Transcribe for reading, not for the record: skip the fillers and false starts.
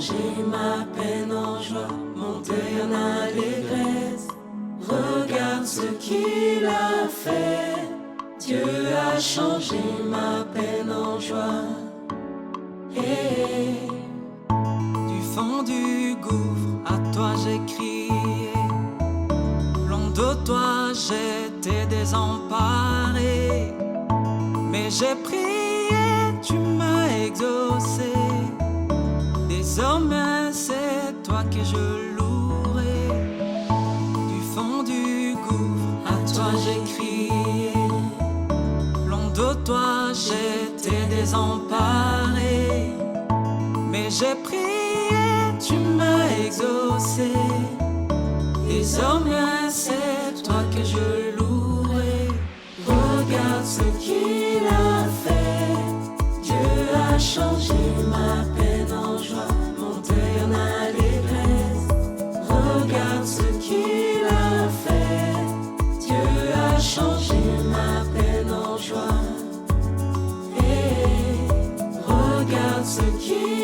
changé ma peine en joie, mon deuil en allégresse. Regarde ce qu'il a fait. Dieu a changé ma peine en joie. Hey. Du fond du gouffre, à toi j'ai crié. Loin de toi j'étais désemparé. Mais j'ai prié, tu m'as exaucé. Désormais c'est toi que je louerai. Du fond du gouffre, à toi j'ai crié. Loin de toi j'étais désemparé. Mais j'ai prié, tu m'as exaucé. Désormais c'est toi que je louerai. Regarde ce qu'il a fait. Dieu a changé ma peine en joie, mon deuil en allégresse. Regarde ce qu'il a fait. Dieu a changé ma peine en joie. Et regarde ce qu'il